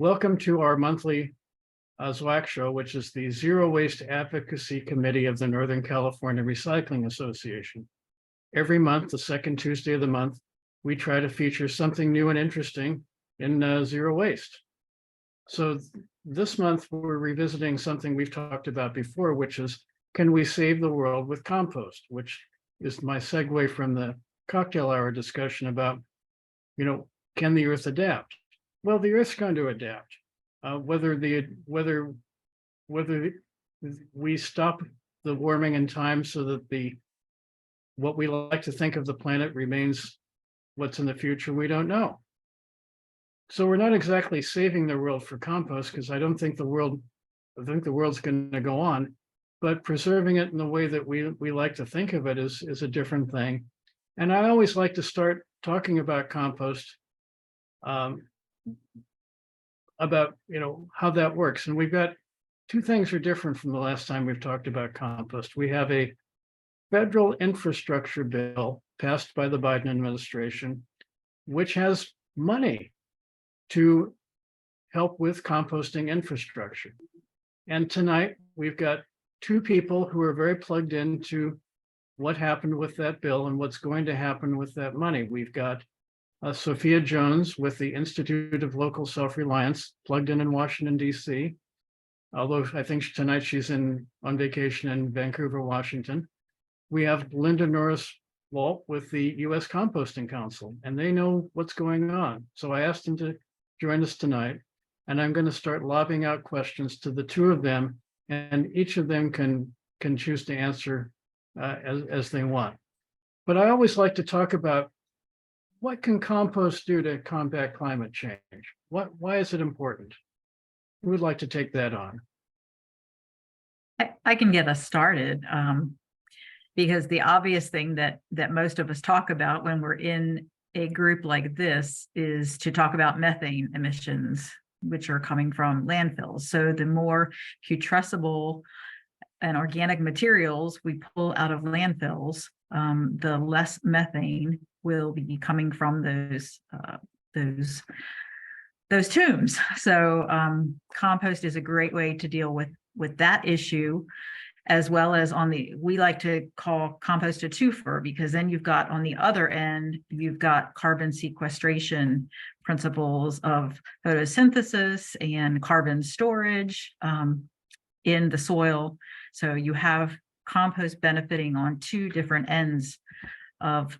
Welcome to our monthly ZWAC show, which is the Zero Waste Advocacy Committee of the Northern California Recycling Association. Every month, the second Tuesday of the month, we try to feature something new and interesting in zero waste. So this month, we're revisiting something we've talked about before, which is, can we save the world with compost? Which is my segue from the cocktail hour discussion about, can the earth adapt? Well, the earth's going to adapt. Whether we stop the warming in time so that what we like to think of the planet remains what's in the future, we don't know. So we're not exactly saving the world for compost, because I think the world's going to go on, but preserving it in the way that we like to think of it is a different thing. And I always like to start talking about compost, about how that works. And we've got two things are different from the last time we've talked about compost. We have a federal infrastructure bill passed by the Biden administration, which has money to help with composting infrastructure. And tonight we've got two people who are very plugged into what happened with that bill and what's going to happen with that money. We've got Sophia Jones with the Institute of Local Self-Reliance, plugged in Washington, D.C. Although I think tonight she's on vacation in Vancouver, Washington. We have Linda Norris Waldt with the U.S. Composting Council, and they know what's going on. So I asked them to join us tonight, and I'm going to start lobbing out questions to the two of them, and each of them can choose to answer as they want. But I always like to talk about, what can compost do to combat climate change? Why is it important? Who would like to take that on? I can get us started, because the obvious thing that most of us talk about when we're in a group like this is to talk about methane emissions, which are coming from landfills. So the more putrescible and organic materials we pull out of landfills, the less methane will be coming from those tombs. So compost is a great way to deal with that issue, as well as we like to call compost a twofer, because then you've got on the other end, you've got carbon sequestration principles of photosynthesis and carbon storage in the soil. So you have compost benefiting on two different ends of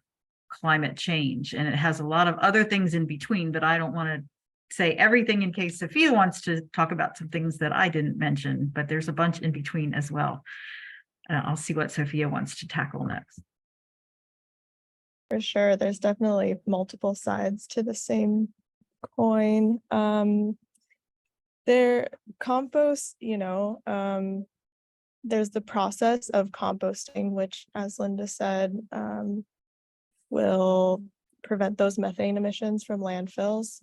climate change, and it has a lot of other things in between, but I don't want to say everything in case Sophia wants to talk about some things that I didn't mention, but there's a bunch in between as well. I'll see what Sophia wants to tackle next. For sure, there's definitely multiple sides to the same coin. Compost, there's the process of composting, which, as Linda said, will prevent those methane emissions from landfills.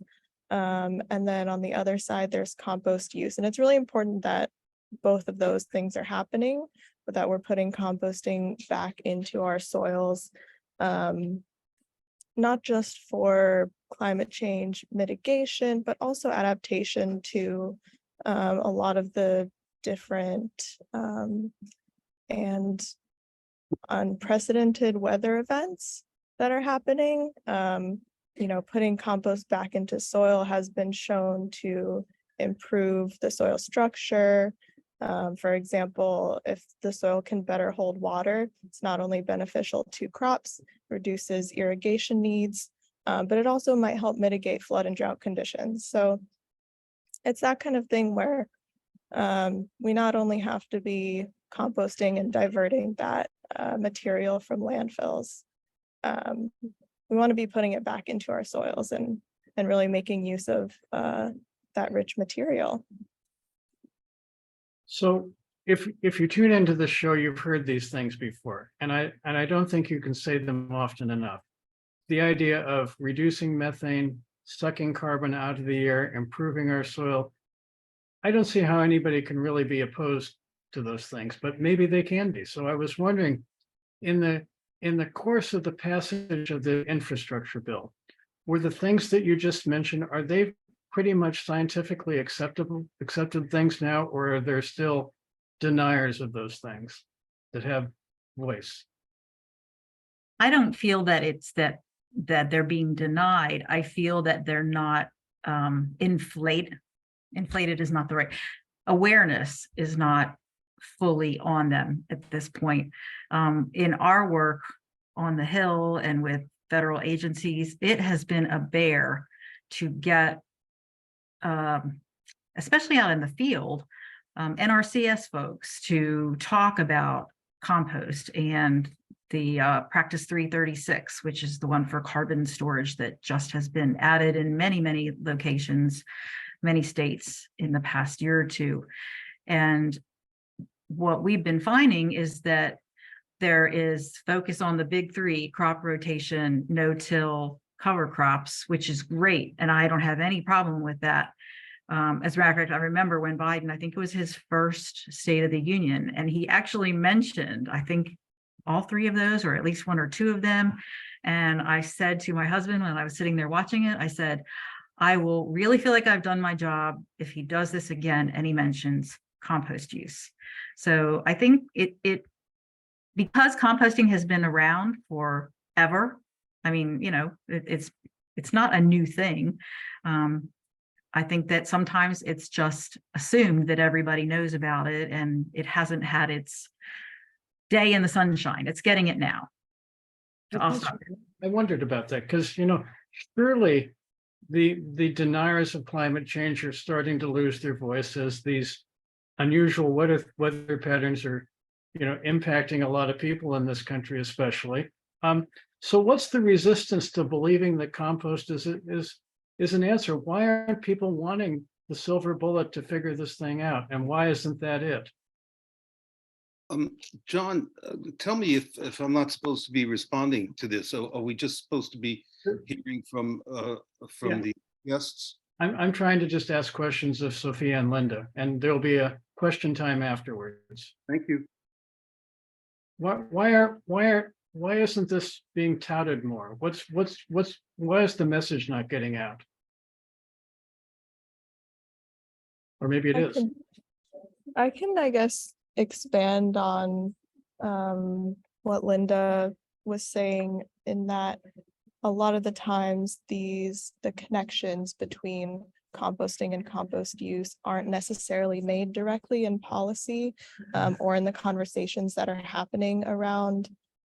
And then on the other side, there's compost use. And it's really important that both of those things are happening, but that we're putting composting back into our soils, not just for climate change mitigation, but also adaptation to a lot of the different and unprecedented weather events that are happening. Putting compost back into soil has been shown to improve the soil structure. For example, if the soil can better hold water, it's not only beneficial to crops, reduces irrigation needs, but it also might help mitigate flood and drought conditions. So it's that kind of thing where we not only have to be composting and diverting that material from landfills, we want to be putting it back into our soils and really making use of that rich material. So if you tune into the show, you've heard these things before, and I don't think you can say them often enough. The idea of reducing methane, sucking carbon out of the air, improving our soil. I don't see how anybody can really be opposed to those things, but maybe they can be. So I was wondering, in the course of the passage of the infrastructure bill, were the things that you just mentioned, are they pretty much scientifically accepted things now, or are there still deniers of those things that have voice? I don't feel that it's that they're being denied. I feel that they're not inflated is not the right, awareness is not fully on them at this point. In our work on the Hill and with federal agencies, it has been a bear to get, especially out in the field, NRCS folks to talk about compost and the practice 336, which is the one for carbon storage that just has been added in many, many locations, many states in the past year or two. And what we've been finding is that there is focus on the big three: crop rotation, no-till, cover crops, which is great. And I don't have any problem with that. As a matter of fact, I remember when Biden, I think it was his first State of the Union, and he actually mentioned, I think, all three of those, or at least one or two of them. And I said to my husband when I was sitting there watching it, I said, I will really feel like I've done my job if he does this again and he mentions compost use. So I think it because composting has been around forever. I mean, you know, it's not a new thing. I think that sometimes it's just assumed that everybody knows about it, and it hasn't had its day in the sunshine. It's getting it now. So I'll stop there. I wondered about that because, you know, surely the deniers of climate change are starting to lose their voice as these unusual weather patterns are, you know, impacting a lot of people in this country, especially. So what's the resistance to believing that compost is an answer? Why aren't people wanting the silver bullet to figure this thing out? And why isn't that it? John, tell me if I'm not supposed to be responding to this. So are we just supposed to be hearing from the guests? I'm trying to just ask questions of Sophia and Linda, and there'll be a question time afterwards. Thank you. Why isn't this being touted more? Why is the message not getting out? Or maybe it is. I can, I guess, expand on what Linda was saying, in that a lot of the times the connections between composting and compost use aren't necessarily made directly in policy or in the conversations that are happening around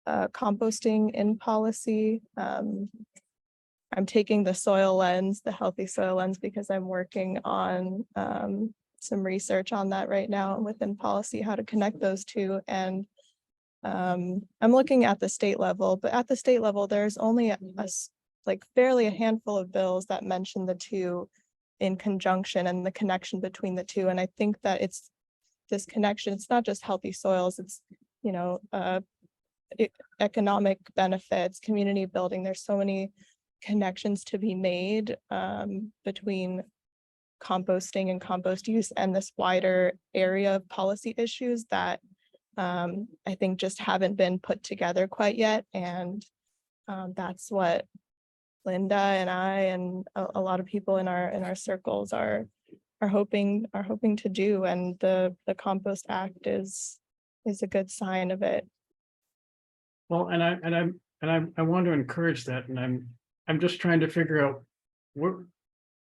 composting in policy. I'm taking the soil lens, the healthy soil lens, because I'm working on some research on that right now within policy, how to connect those two. And I'm looking at the state level, but at the state level, there's only barely a handful of bills that mention the two in conjunction and the connection between the two. And I think that it's this connection, it's not just healthy soils, it's, you know, economic benefits, community building. There's so many connections to be made between composting and compost use and this wider area of policy issues that I think just haven't been put together quite yet. And that's what Linda and I and a lot of people in our circles are hoping to do. And the Compost Act is a good sign of it. Well, and I want to encourage that, and I'm just trying to figure out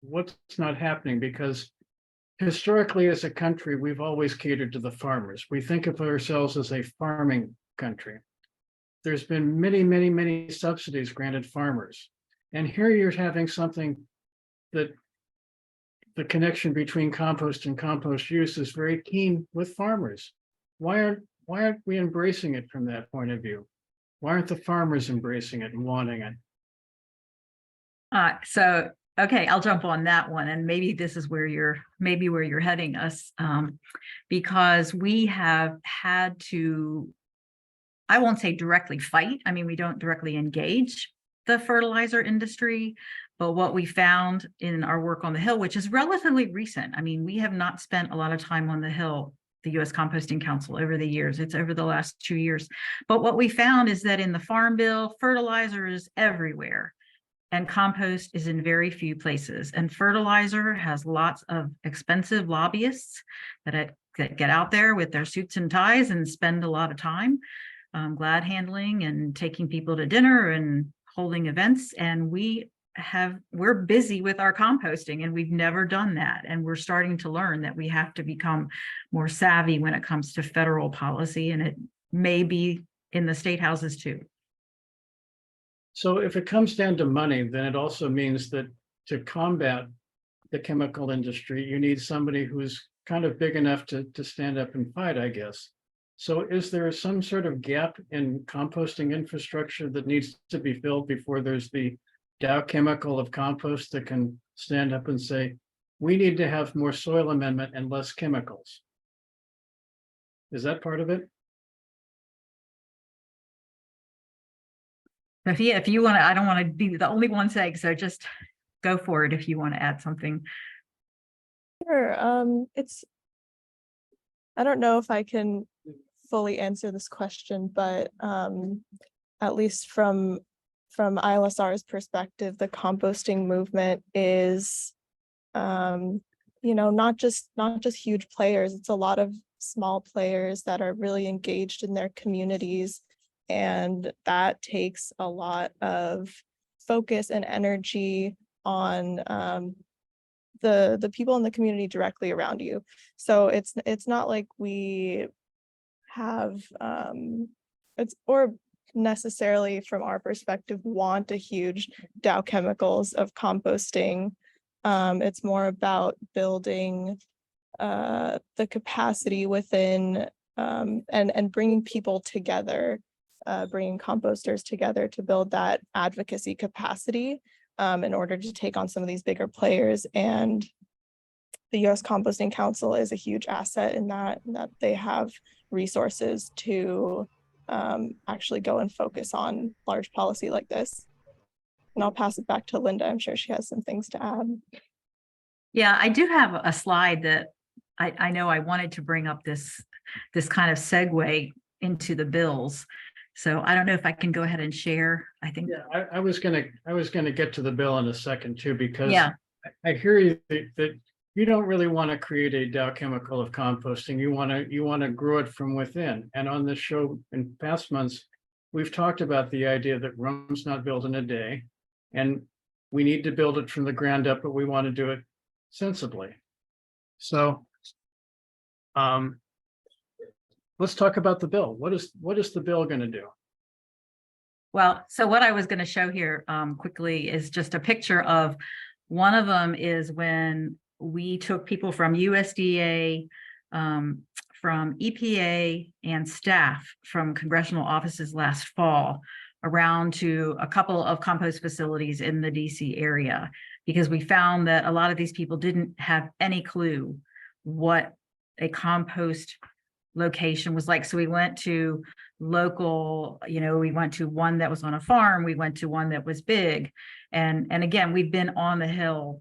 what's not happening, because historically as a country, we've always catered to the farmers. We think of ourselves as a farming country. There's been many subsidies granted farmers. And here you're having something that the connection between compost and compost use is very keen with farmers. Why aren't we embracing it from that point of view? Why aren't the farmers embracing it and wanting it? So, okay, I'll jump on that one. And maybe this is where you're heading us, because we have had to, I won't say directly fight. I mean, we don't directly engage the fertilizer industry, but what we found in our work on the Hill, which is relatively recent. I mean, we have not spent a lot of time on the Hill, the U.S. Composting Council, over the years. It's over the last 2 years. But what we found is that in the Farm Bill, fertilizer is everywhere. and compost is in very few places. And fertilizer has lots of expensive lobbyists that get out there with their suits and ties and spend a lot of time glad handling and taking people to dinner and holding events. And we're busy with our composting, and we've never done that. And we're starting to learn that we have to become more savvy when it comes to federal policy, and it may be in the state houses too. So if it comes down to money, then it also means that to combat the chemical industry, you need somebody who's kind of big enough to stand up and fight, I guess. So is there some sort of gap in composting infrastructure that needs to be filled before there's the Dow Chemical of compost that can stand up and say, we need to have more soil amendment and less chemicals? Is that part of it? Sophia, if you want to, I don't want to be the only one saying, so just go for it if you want to add something. Sure. I don't know if I can fully answer this question, but at least from ILSR's perspective, the composting movement is, not just huge players. It's a lot of small players that are really engaged in their communities, and that takes a lot of focus and energy on the people in the community directly around you. So it's not like we have or necessarily from our perspective want a huge Dow Chemicals of composting. It's more about building the capacity within and bringing people together, bringing composters together to build that advocacy capacity in order to take on some of these bigger players. And the U.S. Composting Council is a huge asset in that they have resources to actually go and focus on large policy like this. And I'll pass it back to Linda. I'm sure she has some things to add. Yeah, I do have a slide that I know I wanted to bring up this kind of segue into the bills. So I don't know if I can go ahead and share. I think. Yeah, I was gonna get to the bill in a second too, because Yeah. I hear you that you don't really want to create a Dow Chemical of composting. You want to grow it from within. And on this show in past months, we've talked about the idea that Rome's not built in a day, and we need to build it from the ground up, but we want to do it sensibly. So let's talk about the bill. What is the bill going to do? Well, so what I was going to show here quickly is just a picture of one of them is when we took people from USDA, from EPA and staff from congressional offices last fall around to a couple of compost facilities in the DC area, because we found that a lot of these people didn't have any clue what a compost location was like. So we went to local, we went to one that was on a farm, we went to one that was big. And again, we've been on the Hill,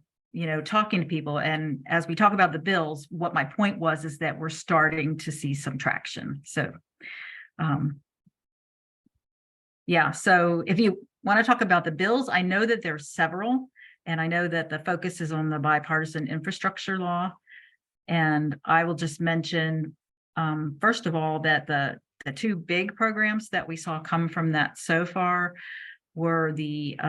talking to people. And as we talk about the bills, what my point was is that we're starting to see some traction. So, yeah, so if you want to talk about the bills, I know that there's several, and I know that the focus is on the bipartisan infrastructure law. And I will just mention, first of all, that the two big programs that we saw come from that so far were the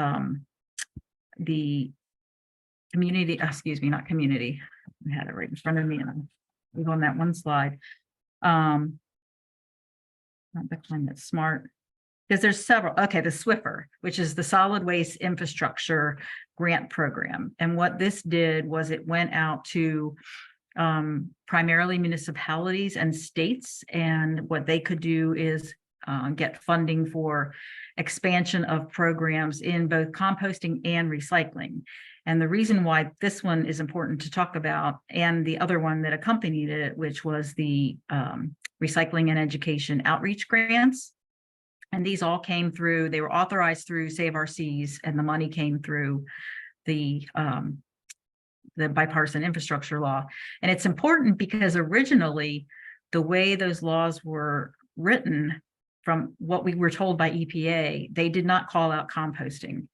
community, not community. I had it right in front of me and I'm on that one slide. Not the climate smart, because there's several. Okay, the SWIFR, which is the Solid Waste Infrastructure Grant Program. And what this did was it went out to primarily municipalities and states, and what they could do is get funding for expansion of programs in both composting and recycling. And the reason why this one is important to talk about, and the other one that accompanied it, which was the recycling and education outreach grants. And these all came through, they were authorized through Save Our Seas, and the money came through the bipartisan infrastructure law. And it's important because originally the way those laws were written, from what we were told by EPA, they did not call out composting.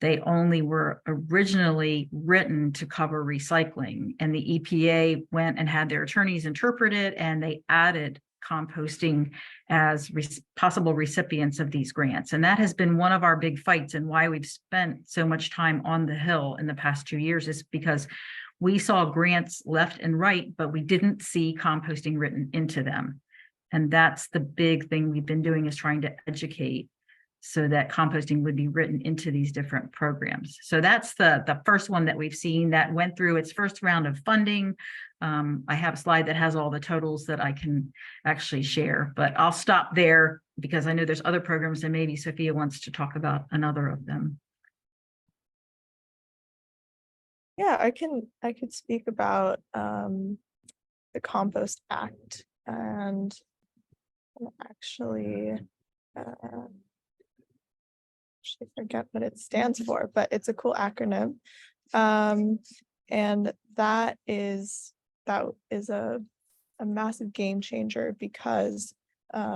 They only were originally written to cover recycling, and the EPA went and had their attorneys interpret it, and they added composting as possible recipients of these grants. And that has been one of our big fights, and why we've spent so much time on the Hill in the past 2 years is because we saw grants left and right, but we didn't see composting written into them. And that's the big thing we've been doing, is trying to educate so that composting would be written into these different programs. So that's the first one that we've seen that went through its first round of funding. I have a slide that has all the totals that I can actually share, but I'll stop there because I know there's other programs and maybe Sophia wants to talk about another of them. Yeah, I could speak about the Compost Act, and actually forget what it stands for, but it's a cool acronym. And that is a massive game changer, because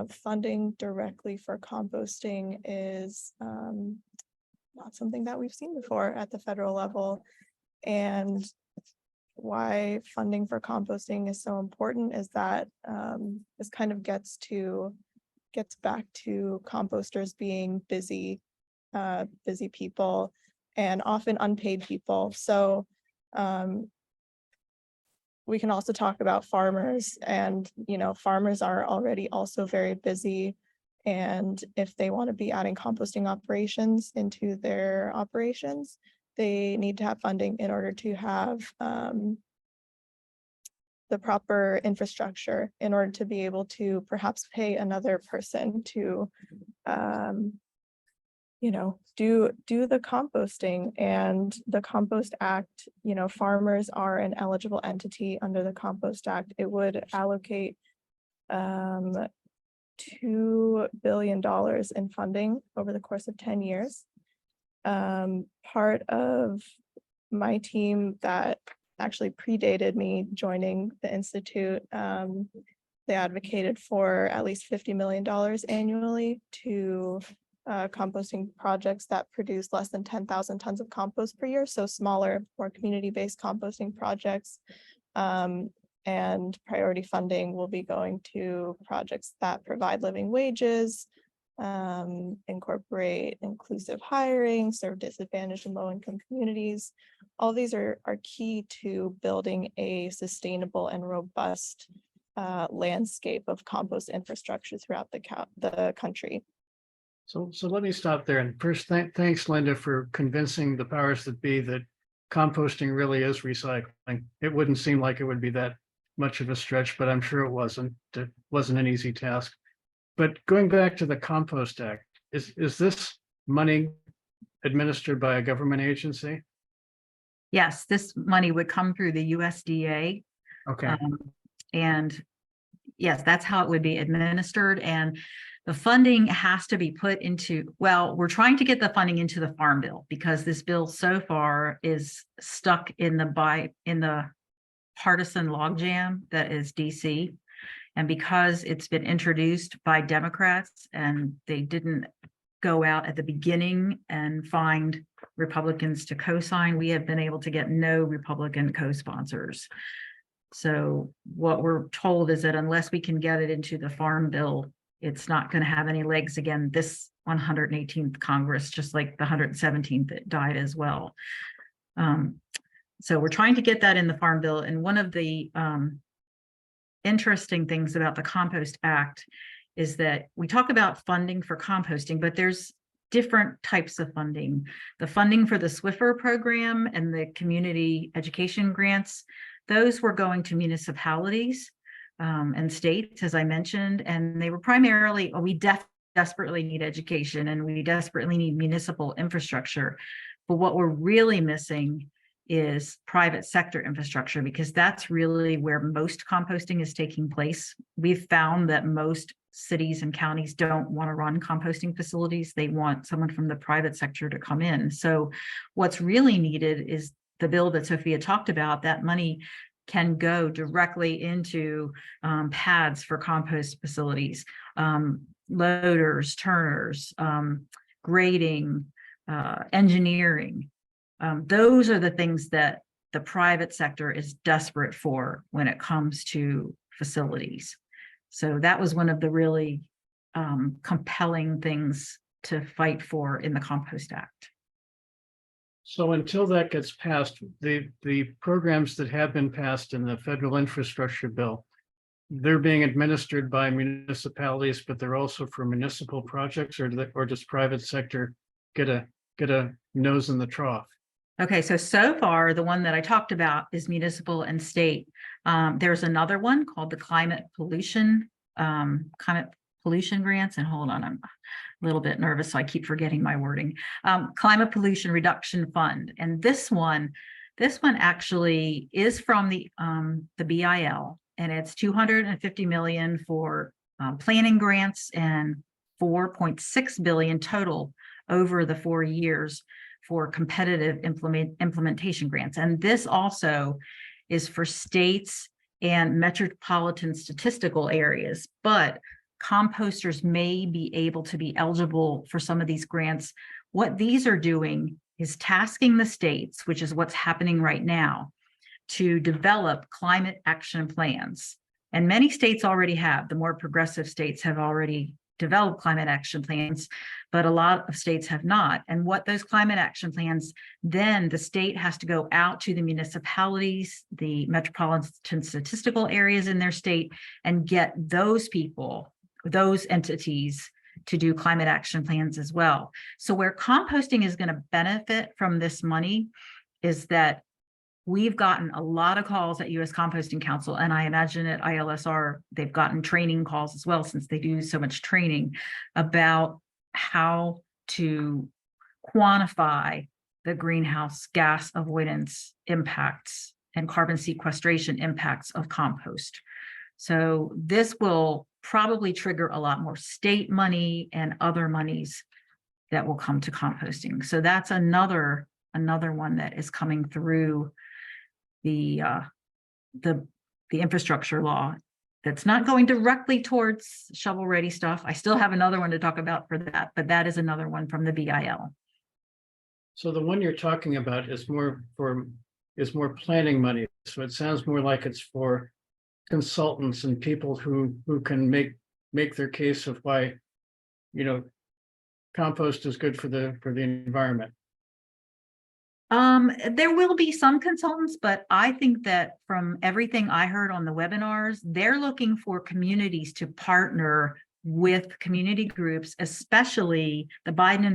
funding directly for composting is not something that we've seen before at the federal level. And why funding for composting is so important is that this kind of gets back to composters being busy people, and often unpaid people. So we can also talk about farmers, and farmers are already also very busy, and if they want to be adding composting operations into their operations, they need to have funding in order to have the proper infrastructure in order to be able to perhaps pay another person to do the composting. And the Compost Act, farmers are an eligible entity under the Compost Act. It would allocate $2 billion in funding over the course of 10 years. Part of my team that actually predated me joining the Institute, they advocated for at least $50 million annually to composting projects that produce less than 10,000 tons of compost per year, so smaller, more community-based composting projects. And priority funding will be going to projects that provide living wages, incorporate inclusive hiring, serve disadvantaged and low-income communities. All these are key to building a sustainable and robust landscape of compost infrastructure throughout the country. So let me stop there. And first, thanks, Linda, for convincing the powers that be that composting really is recycling. It wouldn't seem like it would be that much of a stretch, but I'm sure it wasn't. It wasn't an easy task. But going back to the Compost Act, is this money administered by a government agency? Yes, this money would come through the USDA. Okay. And yes, that's how it would be administered. And the funding has to be put into, well, we're trying to get the funding into the Farm Bill, because this bill so far is stuck in the partisan logjam that is DC. And because it's been introduced by Democrats and they didn't go out at the beginning and find Republicans to co-sign, we have been able to get no Republican co-sponsors. So what we're told is that unless we can get it into the Farm Bill, it's not going to have any legs again this 118th Congress, just like the 117th that died as well. So we're trying to get that in the Farm Bill. And one of the interesting things about the Compost Act is that we talk about funding for composting, but there's different types of funding. The funding for the Swiffer program and the community education grants, those were going to municipalities and states, as I mentioned, and they were primarily, we desperately need education and we desperately need municipal infrastructure. But what we're really missing is private sector infrastructure, because that's really where most composting is taking place. We've found that most cities and counties don't want to run composting facilities. They want someone from the private sector to come in. So what's really needed is the bill that Sophia talked about. That money can go directly into pads for compost facilities, loaders, turners, grading, engineering. Those are the things that the private sector is desperate for when it comes to facilities. So that was one of the really compelling things to fight for in the Compost Act. So until that gets passed, the programs that have been passed in the federal infrastructure bill, they're being administered by municipalities, but they're also for municipal projects, or does private sector get a nose in the trough? Okay, so far, the one that I talked about is municipal and state. There's another one called the climate pollution grants. And hold on, I'm a little bit nervous, so I keep forgetting my wording. Climate pollution reduction fund. And this one actually is from the BIL, and it's 250 million for planning grants and 4.6 billion total over the 4 years for competitive implementation grants. And this also is for states and metropolitan statistical areas, but composters may be able to be eligible for some of these grants. What these are doing is tasking the states, which is what's happening right now, to develop climate action plans. And many states already have. The more progressive states have already developed climate action plans, but a lot of states have not. And what those climate action plans, then the state has to go out to the municipalities, the metropolitan statistical areas in their state, and get those people, those entities, to do climate action plans as well. So where composting is going to benefit from this money is that we've gotten a lot of calls at U.S. Composting Council, and I imagine at ILSR, they've gotten training calls as well, since they do so much training about how to quantify the greenhouse gas avoidance impacts and carbon sequestration impacts of compost. So this will probably trigger a lot more state money and other monies that will come to composting. So that's another one that is coming through the infrastructure law that's not going directly towards shovel-ready stuff. I still have another one to talk about for that, but that is another one from the BIL. So the one you're talking about is more planning money. So it sounds more like it's for consultants and people who can make their case of why, compost is good for the environment. There will be some consultants, but I think that from everything I heard on the webinars, they're looking for communities to partner with community groups, especially the Biden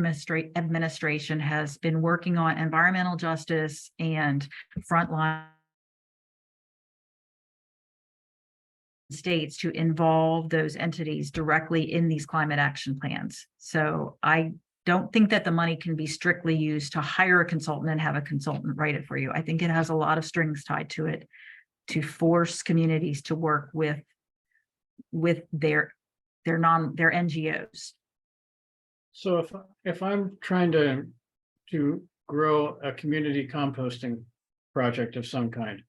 administration has been working on environmental justice and frontline states to involve those entities directly in these climate action plans. So I don't think that the money can be strictly used to hire a consultant and have a consultant write it for you. I think it has a lot of strings tied to it to force communities to work with their NGOs. So if I'm trying to grow a community composting project of some kind,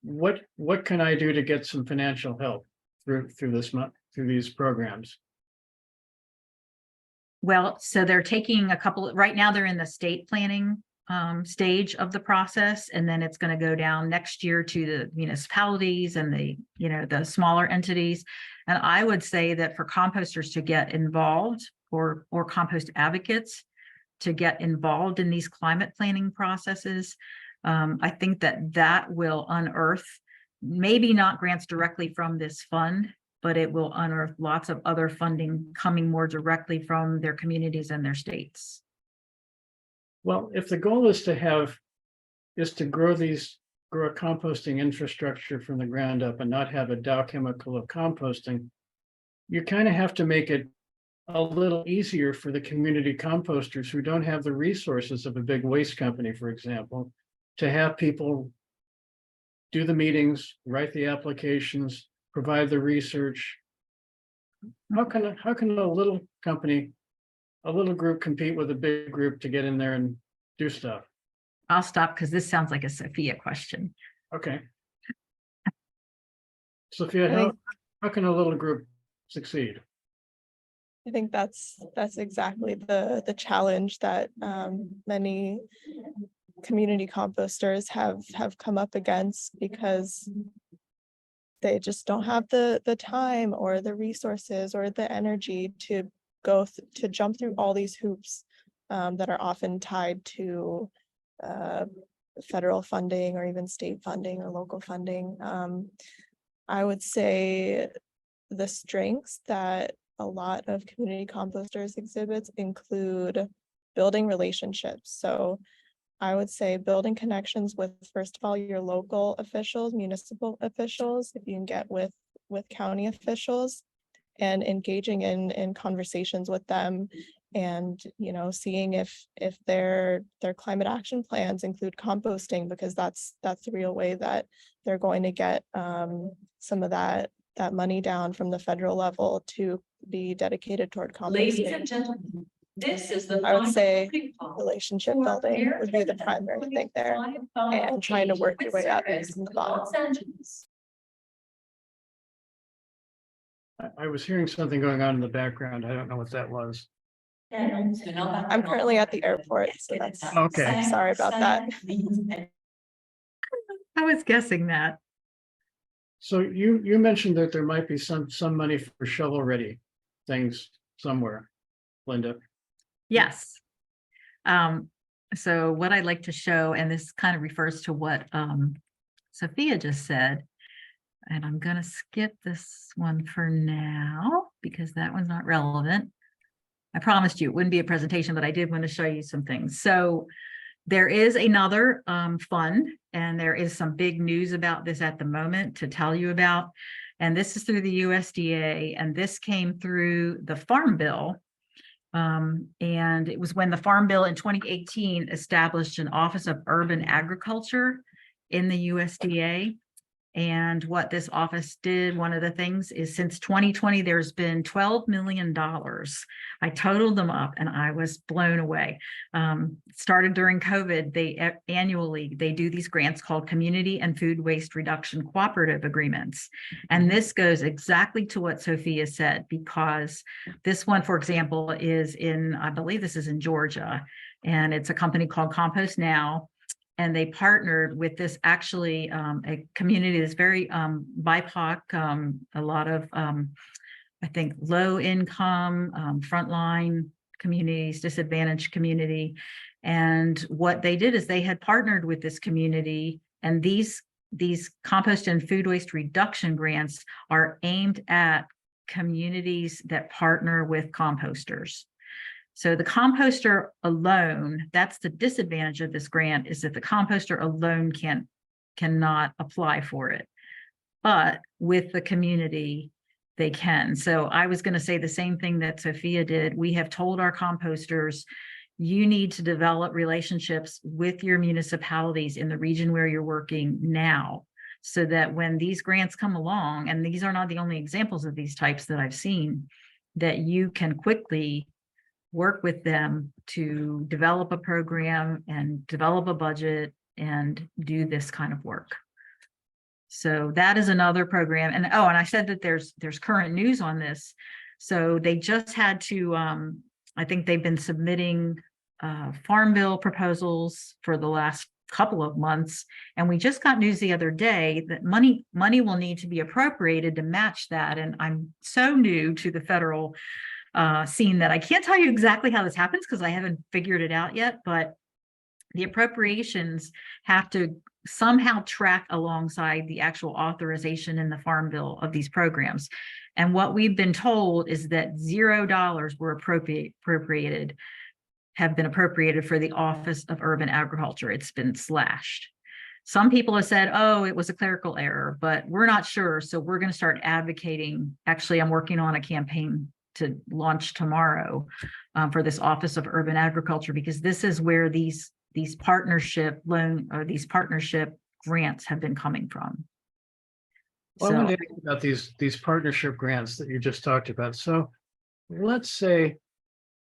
what can I do to get some financial help through these programs? Well, so they're taking right now they're in the state planning stage of the process, and then it's going to go down next year to the municipalities and the smaller entities. And I would say that for composters to get involved, or compost advocates to get involved in these climate planning processes, I think that will unearth, maybe not grants directly from this fund, but it will unearth lots of other funding coming more directly from their communities and their states. Well, if the goal is to grow a composting infrastructure from the ground up and not have a Dow chemical of composting, you kind of have to make it a little easier for the community composters who don't have the resources of a big waste company, for example, to have people do the meetings, write the applications, provide the research. How can a little company, a little group compete with a big group to get in there and do stuff? I'll stop because this sounds like a Sophia question. Okay. Sophia, how can a little group succeed? I think that's exactly the challenge that many community composters have come up against, because they just don't have the time or the resources or the energy to to jump through all these hoops that are often tied to federal funding or even state funding or local funding. I would say the strengths that a lot of community composters exhibits include building relationships. So I would say building connections with, first of all, your local officials, municipal officials, if you can get with county officials, and engaging in conversations with them, and seeing if their climate action plans include composting, because that's the real way that they're going to get some of that money down from the federal level to be dedicated toward composting. Ladies and gentlemen, this is the. I would say final call relationship for building Arent would be the primary thing there, and trying to work your way up from the bottom. Los Angeles. I was hearing something going on in the background. I don't know what that was. I'm currently at the airport, so that's Okay. Sorry about that. I was guessing that. So you mentioned that there might be some money for shovel-ready things somewhere, Linda. Yes. So what I'd like to show, and this kind of refers to what Sophia just said, and I'm going to skip this one for now because that one's not relevant. I promised you it wouldn't be a presentation, but I did want to show you some things. So there is another fund, and there is some big news about this at the moment to tell you about. And this is through the USDA, and this came through the Farm Bill. And it was when the Farm Bill in 2018 established an Office of Urban Agriculture in the USDA. And what this office did, one of the things is, since 2020, there's been $12 million. I totaled them up and I was blown away. Started during COVID, they annually do these grants called Community and Food Waste Reduction Cooperative Agreements. And this goes exactly to what Sophia said, because this one, for example, is in, I believe this is in Georgia, and it's a company called Compost Now. And they partnered with this, actually a community that's very BIPOC, a lot of, I think, low income, frontline communities, disadvantaged community. And what they did is they had partnered with this community, and these compost and food waste reduction grants are aimed at communities that partner with composters. So the composter alone, that's the disadvantage of this grant, is that the composter alone cannot apply for it. But with the community, they can. So I was going to say the same thing that Sophia did. We have told our composters, you need to develop relationships with your municipalities in the region where you're working now, so that when these grants come along, and these are not the only examples of these types that I've seen, that you can quickly work with them to develop a program and develop a budget and do this kind of work. So that is another program. And oh, and I said that there's current news on this. So they just had to, I think they've been submitting Farm Bill proposals for the last couple of months. And we just got news the other day that money will need to be appropriated to match that. And I'm so new to the federal scene that I can't tell you exactly how this happens, because I haven't figured it out yet, but the appropriations have to somehow track alongside the actual authorization in the Farm Bill of these programs. And what we've been told is that $0 were have been appropriated for the Office of Urban Agriculture. It's been slashed. Some people have said, oh, it was a clerical error, but we're not sure. So we're going to start advocating. Actually, I'm working on a campaign to launch tomorrow for this Office of Urban Agriculture, because this is where these partnership partnership grants have been coming from. Well, So, I wanted to ask about these partnership grants that you just talked about. So let's say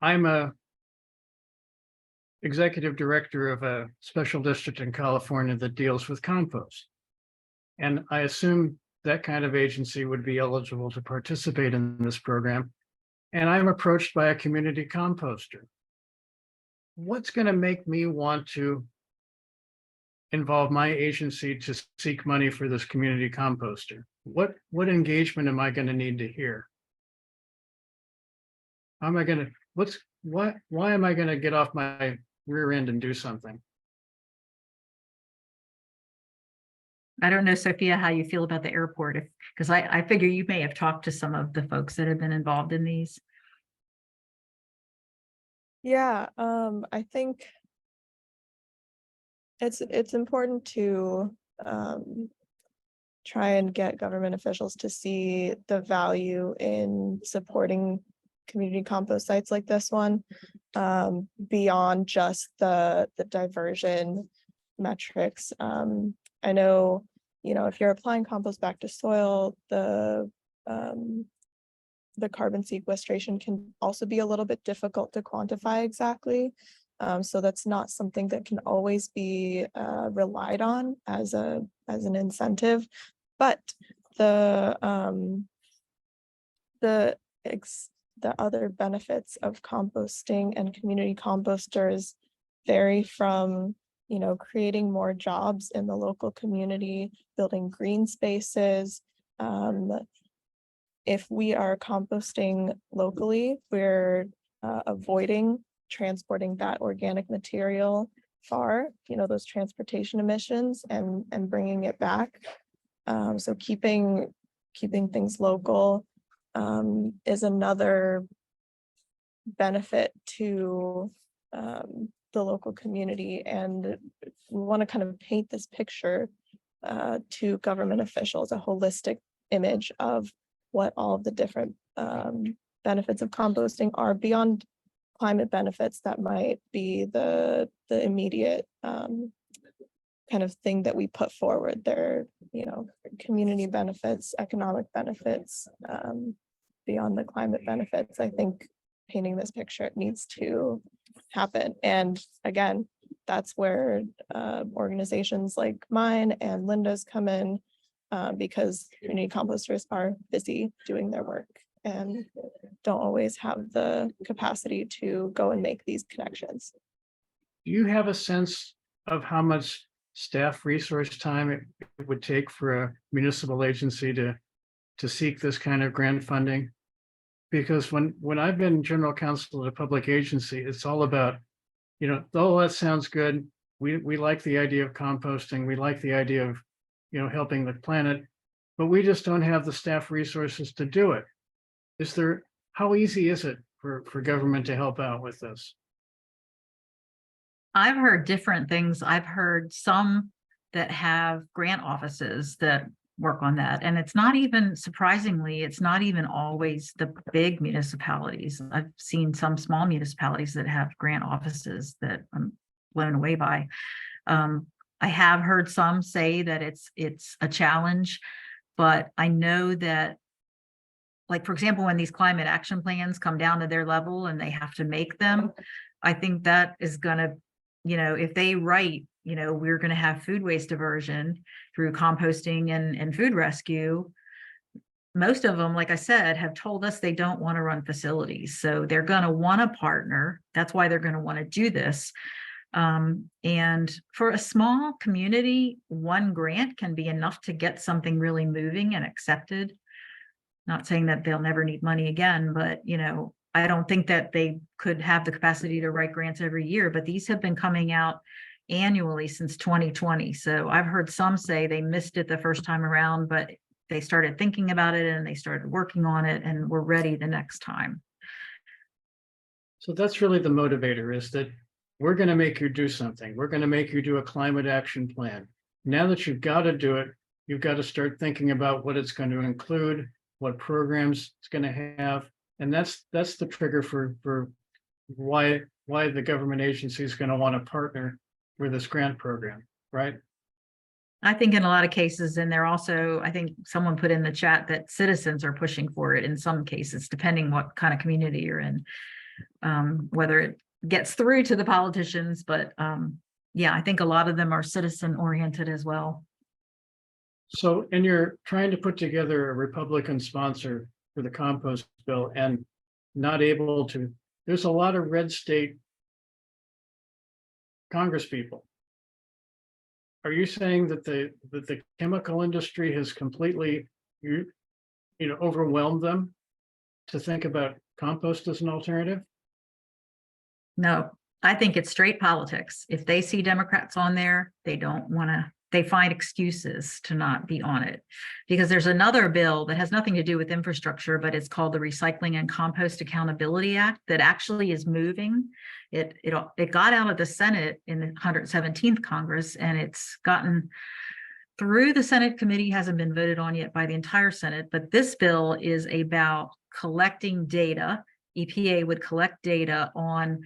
I'm a executive director of a special district in California that deals with compost. And I assume that kind of agency would be eligible to participate in this program. and I'm approached by a community composter. What's going to make me want to involve my agency to seek money for this community composter? What engagement am I going to need to hear? How am I going to, why am I going to get off my rear end and do something? I don't know, Sophia, how you feel about the airport, because I figure you may have talked to some of the folks that have been involved in these. Yeah, I think it's important to try and get government officials to see the value in supporting community compost sites like this one, beyond just the diversion metrics. I know, if you're applying compost back to soil, the carbon sequestration can also be a little bit difficult to quantify exactly. So that's not something that can always be relied on as an incentive, but the other benefits of composting and community composters vary from creating more jobs in the local community, building green spaces. If we are composting locally, we're avoiding transporting that organic material far, those transportation emissions, and bringing it back. So keeping things local is another benefit to the local community, and we want to kind of paint this picture to government officials, a holistic image of what all of the different benefits of composting are beyond climate benefits that might be the immediate kind of thing that we put forward. There, community benefits, economic benefits, beyond the climate benefits. I think painting this picture, it needs to happen. And again, that's where organizations like mine and Linda's come in, because community composters are busy doing their work and don't always have the capacity to go and make these connections. Do you have a sense of how much staff resource time it would take for a municipal agency to seek this kind of grant funding? Because when I've been general counsel at a public agency, it's all about, oh, that sounds good. We like the idea of composting. We like the idea of, helping the planet, but we just don't have the staff resources to do it. How easy is it for government to help out with this? I've heard different things. I've heard some that have grant offices that work on that. And it's not even, surprisingly, it's not even always the big municipalities. I've seen some small municipalities that have grant offices that I'm blown away by. I have heard some say that it's a challenge, but I know that, like, for example, when these climate action plans come down to their level and they have to make them, I think that is gonna, if they write, we're going to have food waste diversion through composting and food rescue. Most of them, like I said, have told us they don't want to run facilities. So they're going to want to partner. That's why they're going to want to do this. And for a small community, one grant can be enough to get something really moving and accepted. Not saying that they'll never need money again, but, I don't think that they could have the capacity to write grants every year, but these have been coming out annually since 2020. So I've heard some say they missed it the first time around, but they started thinking about it and they started working on it and were ready the next time. So that's really the motivator, is that we're going to make you do something. We're going to make you do a climate action plan. Now that you've got to do it, you've got to start thinking about what it's going to include, what programs it's going to have. And that's the trigger for why the government agency is going to want to partner with this grant program, right? I think in a lot of cases, and they're also, I think someone put in the chat that citizens are pushing for it in some cases, depending what kind of community you're in, whether it gets through to the politicians. But yeah, I think a lot of them are citizen oriented as well. So, and you're trying to put together a Republican sponsor for the compost bill, and not able to, there's a lot of red state Congress people. Are you saying that the chemical industry has completely, overwhelmed them to think about compost as an alternative? No, I think it's straight politics. If they see Democrats on there, they don't want to, they find excuses to not be on it. Because there's another bill that has nothing to do with infrastructure, but it's called the Recycling and Compost Accountability Act that actually is moving. It got out of the Senate in the 117th Congress, and it's gotten through the Senate committee, hasn't been voted on yet by the entire Senate, but this bill is about collecting data. EPA would collect data on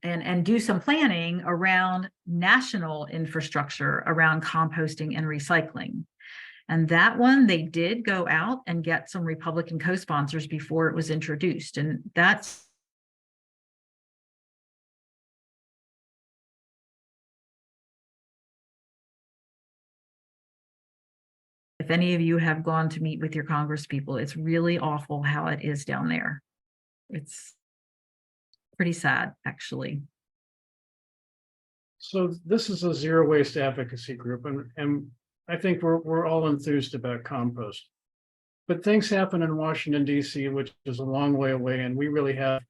and do some planning around national infrastructure around composting and recycling. And that one, they did go out and get some Republican co-sponsors before it was introduced. And that's if any of you have gone to meet with your Congress people, it's really awful how it is down there. It's pretty sad, actually. So this is a zero waste advocacy group, and I think we're all enthused about compost. But things happen in Washington, D.C., which is a long way away, and we really have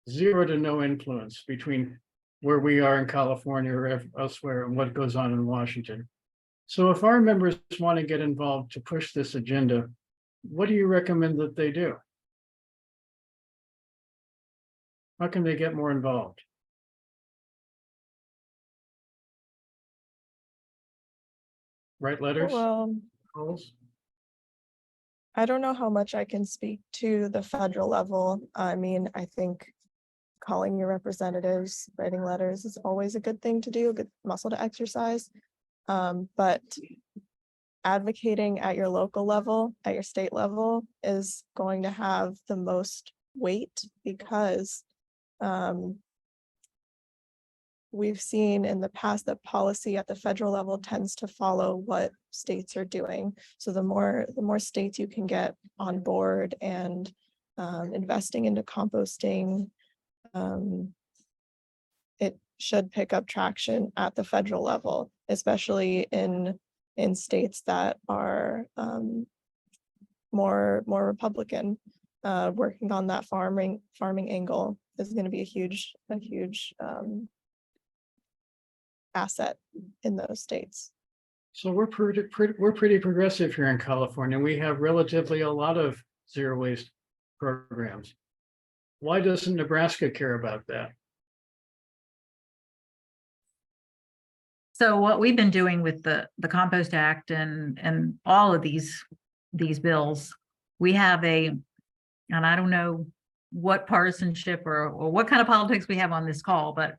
zero to no influence between where we are in California or elsewhere and what goes on in Washington. So if our members want to get involved to push this agenda, what do you recommend that they do? How can they get more involved? Write letters? Well, Calls? I don't know how much I can speak to the federal level. I mean, I think calling your representatives, writing letters is always a good thing to do, a good muscle to exercise. But advocating at your local level, at your state level, is going to have the most weight because we've seen in the past that policy at the federal level tends to follow what states are doing. So the more states you can get on board and investing into composting, it should pick up traction at the federal level, especially in states that are more Republican. Working on that farming angle is going to be a huge asset in those states. So we're pretty progressive here in California. We have relatively a lot of zero waste programs. Why doesn't Nebraska care about that? So what we've been doing with the Compost Act and all of these bills, we have and I don't know what partisanship or what kind of politics we have on this call, but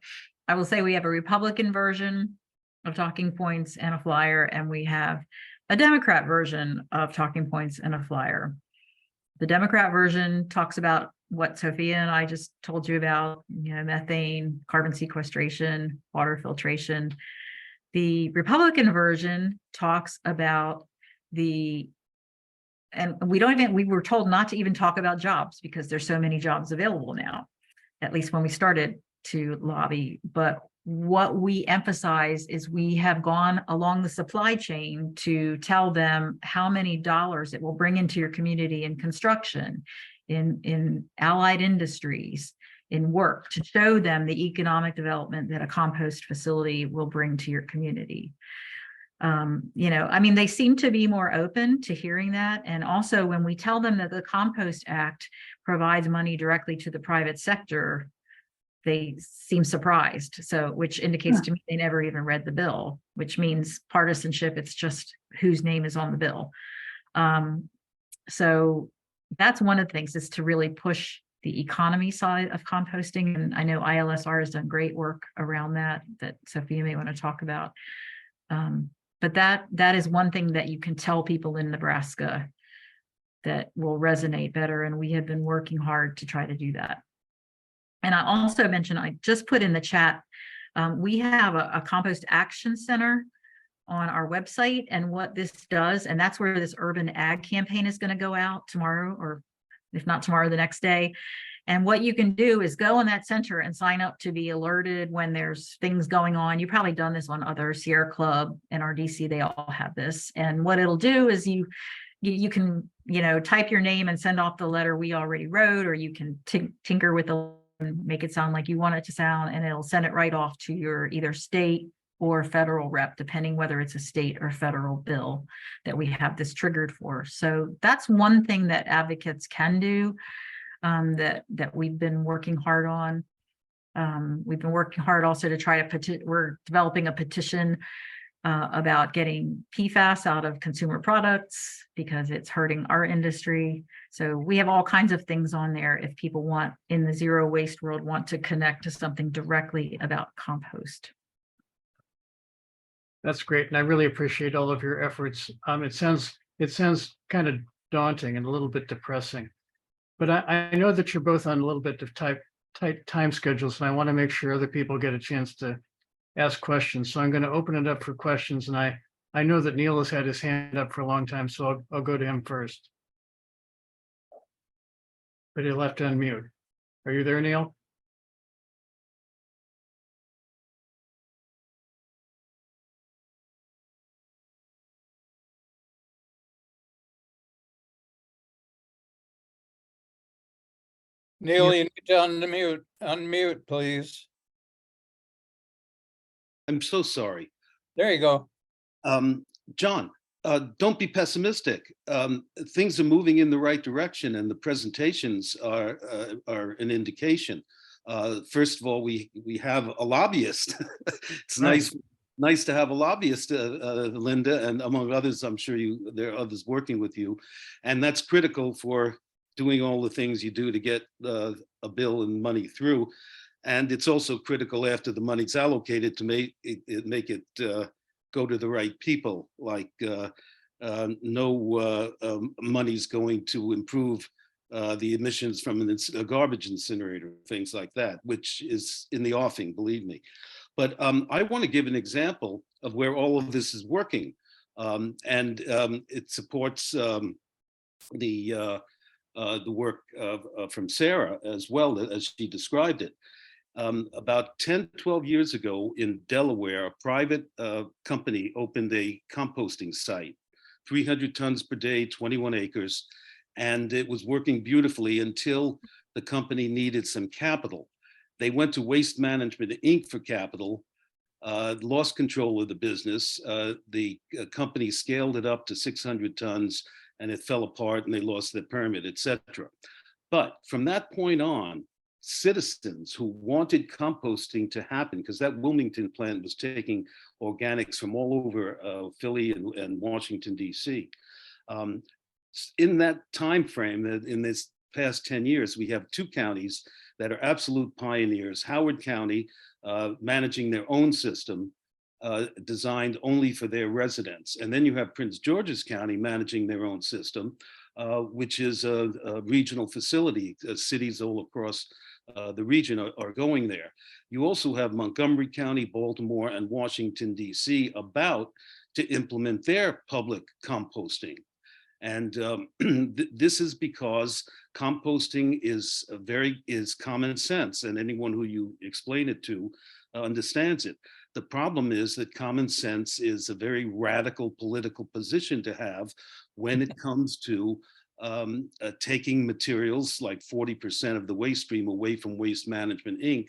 I will say we have a Republican version of talking points and a flyer, and we have a Democrat version of talking points and a flyer. The Democrat version talks about what Sophia and I just told you about, methane, carbon sequestration, water filtration. The Republican version talks about we were told not to even talk about jobs because there's so many jobs available now, at least when we started to lobby. But what we emphasize is we have gone along the supply chain to tell them how many dollars it will bring into your community in construction, in allied industries, in work, to show them the economic development that a compost facility will bring to your community. They seem to be more open to hearing that. And also when we tell them that the Compost Act provides money directly to the private sector, they seem surprised. So, which indicates to me they never even read the bill, which means partisanship. It's just whose name is on the bill. So that's one of the things, is to really push the economy side of composting. And I know ILSR has done great work around that Sophia may want to talk about. But that is one thing that you can tell people in Nebraska that will resonate better. And we have been working hard to try to do that. And I also mentioned, I just put in the chat, we have a compost action center on our website, and what this does, and that's where this urban ag campaign is going to go out tomorrow, or if not tomorrow, the next day. And what you can do is go in that center and sign up to be alerted when there's things going on. You've probably done this on other Sierra Club, NRDC, they all have this. And what it'll do is you can, type your name and send off the letter we already wrote, or you can tinker with the and make it sound like you want it to sound, and it'll send it right off to your either state or federal rep, depending whether it's a state or federal bill that we have this triggered for. So that's one thing that advocates can do, that we've been working hard on. We've been working hard also to try to we're developing a petition about getting PFAS out of consumer products because it's hurting our industry. So we have all kinds of things on there if people want, in the zero waste world, want to connect to something directly about compost. That's great. And I really appreciate all of your efforts. It sounds kind of daunting and a little bit depressing, but I know that you're both on a little bit of tight time schedules, and I want to make sure other people get a chance to ask questions. So I'm going to open it up for questions. And I know that Neil has had his hand up for a long time, so I'll go to him first. But he left unmute. Are you there, Neil? Neil, you need to unmute, please. I'm so sorry. There you go. John, don't be pessimistic. Things are moving in the right direction, and the presentations are an indication. First of all, we have a lobbyist. It's nice to have a lobbyist, Linda, and among others, I'm sure there are others working with you, and that's critical for doing all the things you do to get a bill and money through. And it's also critical after the money's allocated to make it go to the right people, like no money's going to improve the emissions from a garbage incinerator, things like that, which is in the offing, believe me. But I want to give an example of where all of this is working. And it supports the work from Sarah as well, as she described it. About 10, 12 years ago in Delaware, a private company opened a composting site, 300 tons per day, 21 acres, and it was working beautifully until the company needed some capital. They went to Waste Management Inc. for capital, lost control of the business. The company scaled it up to 600 tons and it fell apart and they lost their permit, etc. But from that point on, citizens who wanted composting to happen, because that Wilmington plant was taking organics from all over Philly and Washington, D.C. In that time frame, in this past 10 years, we have two counties that are absolute pioneers. Howard County, managing their own system, designed only for their residents. And then you have Prince George's County managing their own system, which is a regional facility. Cities all across the region are going there. You also have Montgomery County, Baltimore, and Washington, D.C. about to implement their public composting. And this is because composting is common sense, and anyone who you explain it to understands it. The problem is that common sense is a very radical political position to have when it comes to taking materials like 40% of the waste stream away from Waste Management Inc.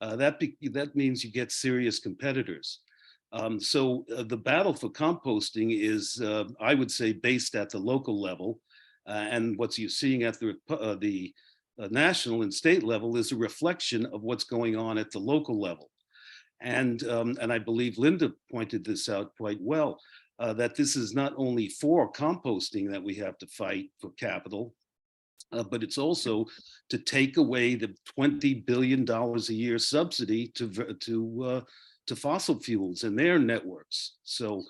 That means you get serious competitors. So the battle for composting is, I would say, based at the local level, and what you're seeing at the national and state level is a reflection of what's going on at the local level. And I believe Linda pointed this out quite well, that this is not only for composting that we have to fight for capital, but it's also to take away the $20 billion a year subsidy to fossil fuels and their networks. So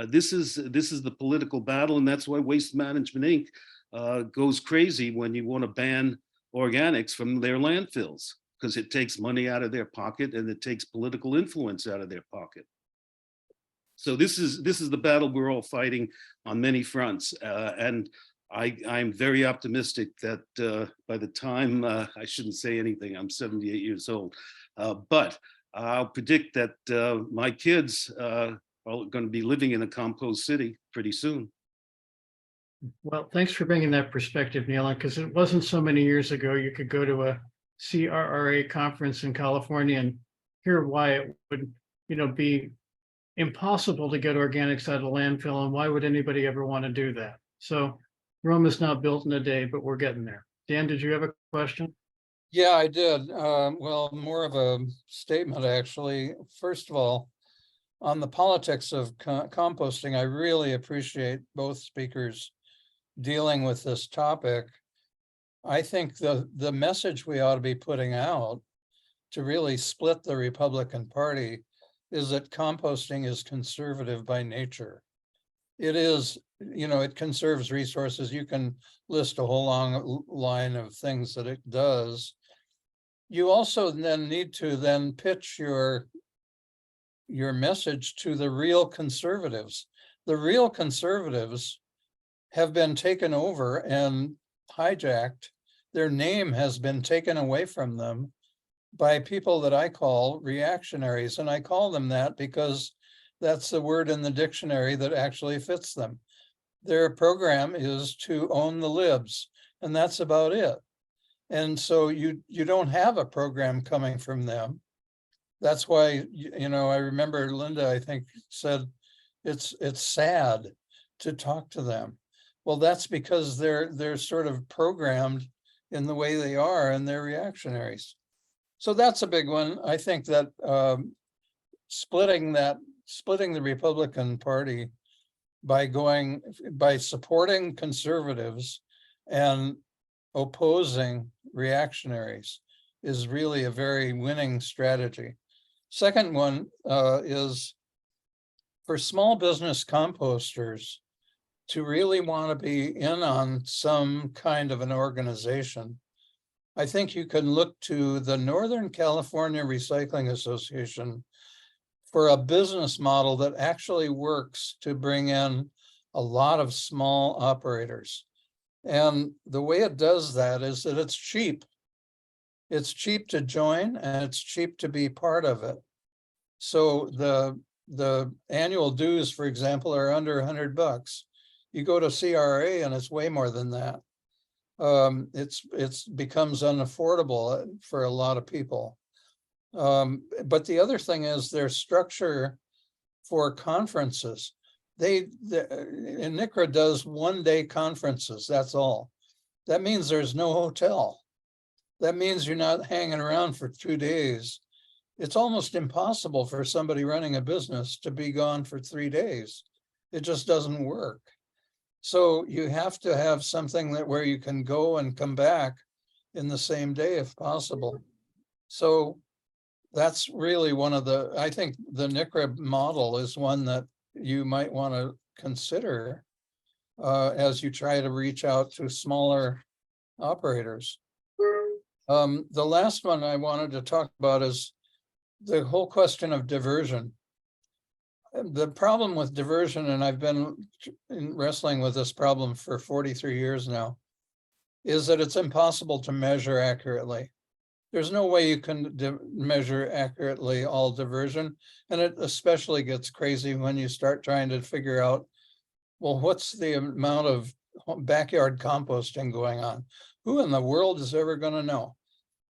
this is the political battle, and that's why Waste Management Inc. Goes crazy when you want to ban organics from their landfills, because it takes money out of their pocket and it takes political influence out of their pocket. So this is the battle we're all fighting on many fronts, and I'm very optimistic that by the time, I shouldn't say anything, I'm 78 years old, but I'll predict that my kids are going to be living in a compost city pretty soon. Well, thanks for bringing that perspective, Neil, because it wasn't so many years ago, you could go to a CRRA conference in California and hear why it would, be impossible to get organics out of landfill, and why would anybody ever want to do that? So Rome is not built in a day, but we're getting there. Dan, did you have a question? Yeah, I did. Well, more of a statement, actually. First of all, on the politics of composting, I really appreciate both speakers dealing with this topic. I think the message we ought to be putting out to really split the Republican Party is that composting is conservative by nature. It is, it conserves resources. You can list a whole long line of things that it does. You also then need to then pitch your message to the real conservatives. The real conservatives have been taken over and hijacked. Their name has been taken away from them by people that I call reactionaries. And I call them that because that's the word in the dictionary that actually fits them. Their program is to own the libs, and that's about it. And so you don't have a program coming from them. That's why, I remember Linda, I think, said it's sad to talk to them. Well, that's because they're sort of programmed in the way they are, and they're reactionaries. So that's a big one. I think that splitting the Republican Party by supporting conservatives and opposing reactionaries is really a very winning strategy. Second one is for small business composters to really want to be in on some kind of an organization. I think you can look to the Northern California Recycling Association for a business model that actually works to bring in a lot of small operators. And the way it does that is that it's cheap. It's cheap to join, and it's cheap to be part of it. So the annual dues, for example, are under $100. You go to CRA and it's way more than that. It's becomes unaffordable for a lot of people. But the other thing is their structure for conferences. NICRA does one-day conferences, that's all. That means there's no hotel. That means you're not hanging around for 2 days. It's almost impossible for somebody running a business to be gone for 3 days. It just doesn't work. So you have to have something where you can go and come back in the same day if possible. So that's really one of I think the NICRA model is one that you might want to consider as you try to reach out to smaller operators. The last one I wanted to talk about is the whole question of diversion. The problem with diversion, and I've been wrestling with this problem for 43 years now, is that it's impossible to measure accurately. There's no way you can measure accurately all diversion. And it especially gets crazy when you start trying to figure out, well, what's the amount of backyard composting going on? Who in the world is ever going to know?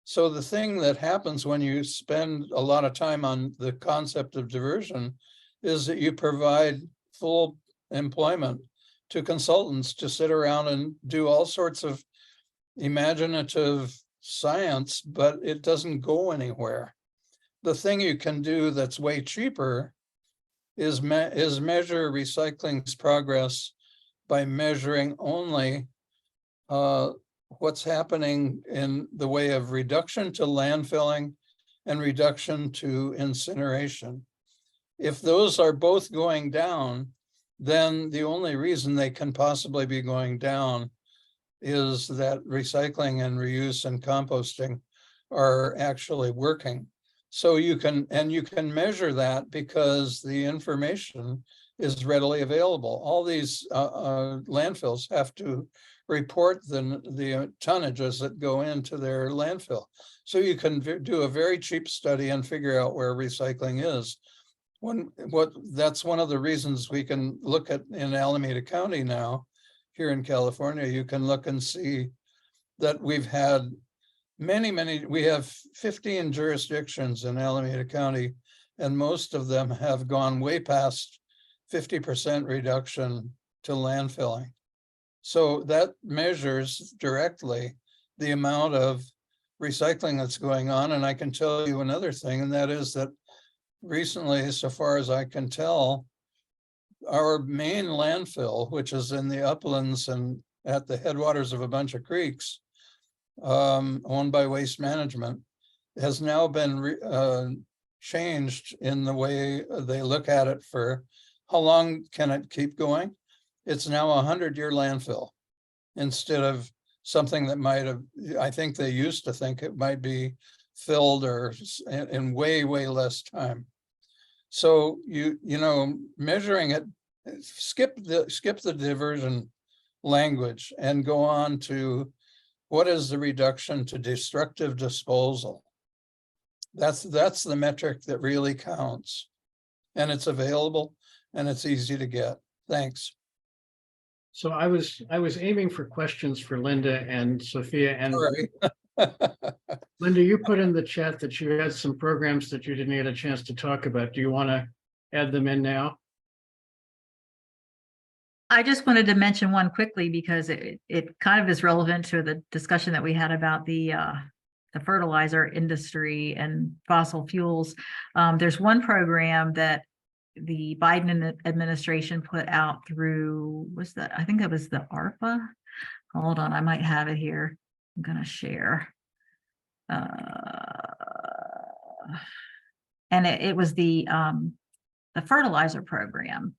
So the thing that happens when you spend a lot of time on the concept of diversion is that you provide full employment to consultants to sit around and do all sorts of imaginative science, but it doesn't go anywhere. The thing you can do that's way cheaper is measure recycling's progress by measuring only what's happening in the way of reduction to landfilling and reduction to incineration. If those are both going down, then the only reason they can possibly be going down is that recycling and reuse and composting are actually working. So you can measure that because the information is readily available. All these landfills have to report the tonnages that go into their landfill. So you can do a very cheap study and figure out where recycling is. That's one of the reasons we can look at in Alameda County now, here in California, you can look and see that we've had we have 15 jurisdictions in Alameda County, and most of them have gone way past 50% reduction to landfilling. So that measures directly the amount of recycling that's going on. And I can tell you another thing, and that is that recently, so far as I can tell, our main landfill, which is in the uplands and at the headwaters of a bunch of creeks, owned by Waste Management, has now been changed in the way they look at it for how long can it keep going. It's now a 100-year landfill instead of something that might have, I think they used to think it might be filled or in way less time. So you know, measuring it, skip the diversion language and go on to what is the reduction to destructive disposal. That's the metric that really counts, and it's available and it's easy to get. Thanks. So I was aiming for questions for Linda and Sophia, and Sorry. Linda, you put in the chat that you had some programs that you didn't get a chance to talk about. Do you want to add them in now? I just wanted to mention one quickly because it kind of is relevant to the discussion that we had about the fertilizer industry and fossil fuels. There's one program that the Biden administration put out through, I think it was the ARPA. Hold on, I might have it here. I'm gonna share. And it was the fertilizer program.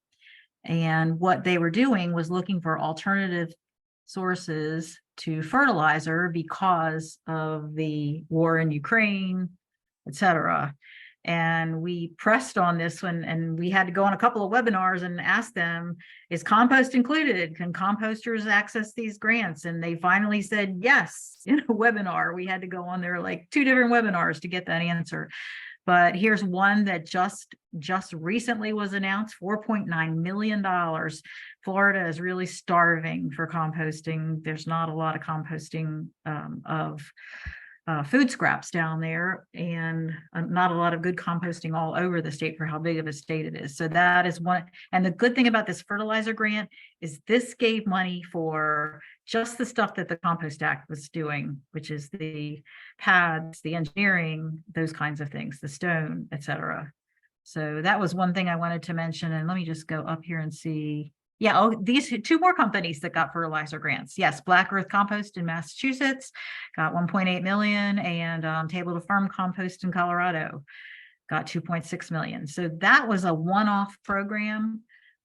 And what they were doing was looking for alternative sources to fertilizer because of the war in Ukraine, et cetera. And we pressed on this one, and we had to go on a couple of webinars and ask them, is compost included? Can composters access these grants? And they finally said yes in a webinar. We had to go on there like 2 different webinars to get that answer. But here's one that just recently was announced, $4.9 million. Florida is really starving for composting. There's not a lot of composting of food scraps down there, and not a lot of good composting all over the state for how big of a state it is. So that is one. And the good thing about this fertilizer grant is this gave money for just the stuff that the Compost Act was doing, which is the pads, the engineering, those kinds of things, the stone, et cetera. So that was one thing I wanted to mention. And let me just go up here and see. Yeah, oh, these 2 more companies that got fertilizer grants. Yes, Black Earth Compost in Massachusetts got 1.8 million, and Table to Farm Compost in Colorado got 2.6 million. So that was a one-off program,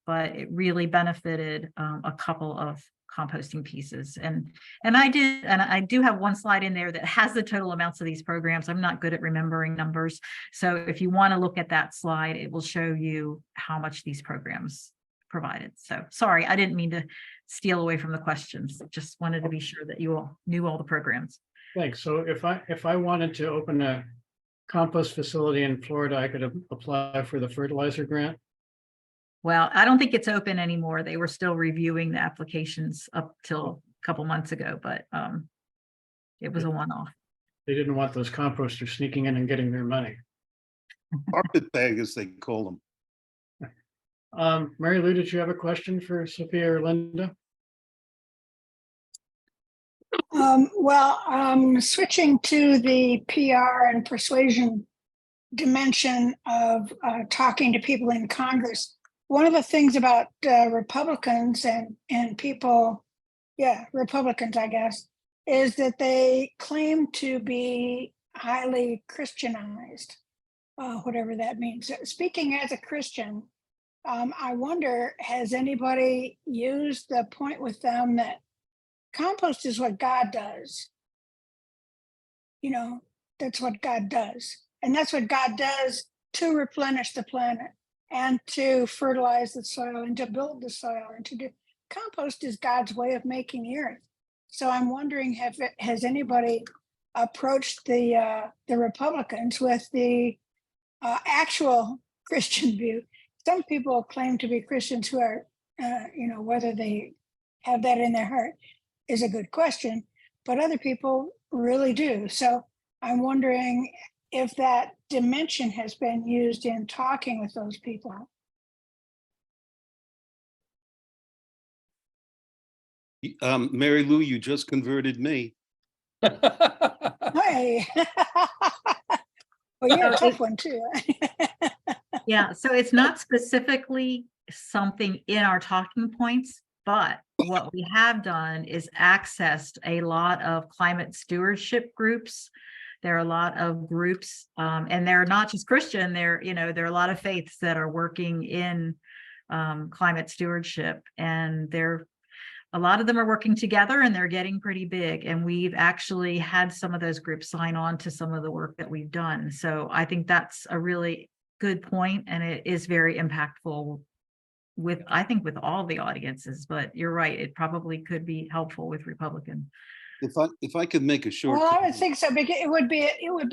but it really benefited a couple of composting pieces. And I do have one slide in there that has the total amounts of these programs. I'm not good at remembering numbers. So if you want to look at that slide, it will show you how much these programs provided. So sorry, I didn't mean to steal away from the questions. Just wanted to be sure that you all knew all the programs. Thanks. So if I wanted to open a compost facility in Florida, I could apply for the fertilizer grant? Well, I don't think it's open anymore. They were still reviewing the applications up till a couple months ago, but it was a one-off. They didn't want those composters sneaking in and getting their money. Carpet baggers, they call them. Mary Lou, did you have a question for Sophia or Linda? Switching to the PR and persuasion dimension of talking to people in Congress, one of the things about Republicans and people, Republicans, I guess, is that they claim to be highly Christianized, whatever that means. Speaking as a Christian, I wonder, has anybody used the point with them that compost is what God does? You know, that's what God does. And that's what God does to replenish the planet. and to fertilize the soil and to build the soil and to do compost is God's way of making the earth. So I'm wondering, has anybody approached the Republicans with the actual Christian view? Some people claim to be Christians who are, whether they have that in their heart is a good question, but other people really do. So I'm wondering if that dimension has been used in talking with those people. Mary Lou, you just converted me. Hey. Well, you're a tough one too. Yeah, so it's not specifically something in our talking points, but what we have done is accessed a lot of climate stewardship groups. There are a lot of groups, and they're not just Christian, there are a lot of faiths that are working in climate stewardship, and a lot of them are working together and they're getting pretty big. And we've actually had some of those groups sign on to some of the work that we've done. So I think that's a really good point, and it is very impactful with all the audiences, but you're right, it probably could be helpful with Republican. If I could make a short. Well, I would think so, because it would be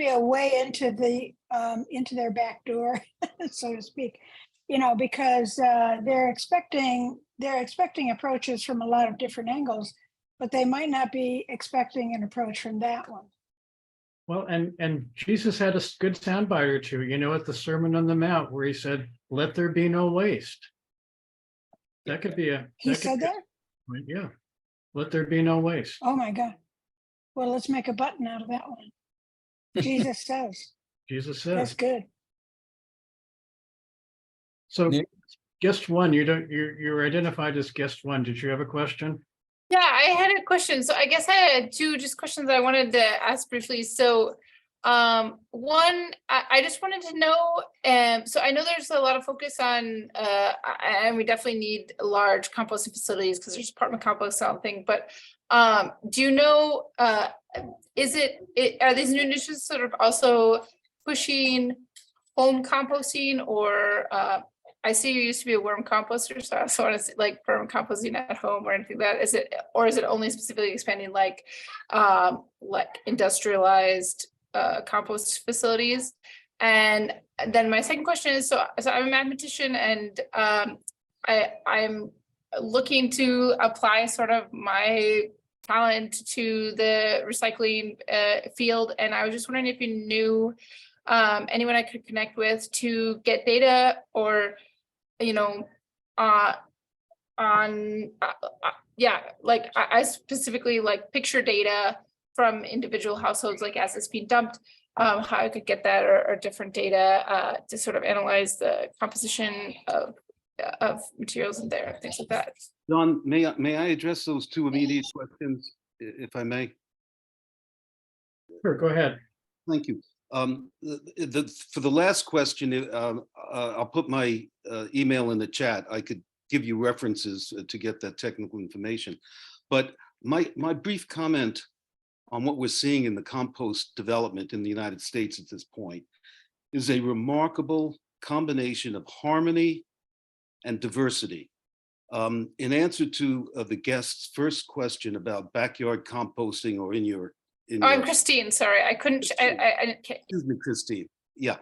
a way into their back door, so to speak, because they're expecting approaches from a lot of different angles, but they might not be expecting an approach from that one. Well, and Jesus had a good soundbite or two, at the Sermon on the Mount, where he said, "Let there be no waste." That could be He said that? Yeah. Let there be no waste. Oh my God. Well, let's make a button out of that one. Jesus says. Jesus That's says. good. So Yeah. guest one, you're identified as guest one. Did you have a question? Yeah, I had a question. So I guess I had two just questions that I wanted to ask briefly. So one, I just wanted to know, so I know there's a lot of focus on, and we definitely need large composting facilities because there's apartment compost something, but do you know, are these new initiatives sort of also pushing home composting, or I see you used to be a worm composter, so I also want to see like perm composting at home or anything like that. Is it only specifically expanding like industrialized compost facilities? And then my second question is, so I'm a mathematician, and I'm looking to apply sort of my talent to the recycling field, and I was just wondering if you knew anyone I could connect with to get data, or I specifically like picture data from individual households, like as it's being dumped, how I could get that, or different data to sort of analyze the composition of materials in there, things like that. Don, may I address those two immediate questions, if I may? Sure, go ahead. Thank you. For the last question, I'll put my email in the chat. I could give you references to get that technical information. But my brief comment on what we're seeing in the compost development in the United States at this point is a remarkable combination of harmony and diversity. In answer to the guest's first question about backyard composting, or in your I'm Christine, sorry, I couldn't, I excuse me, Christine. Yeah.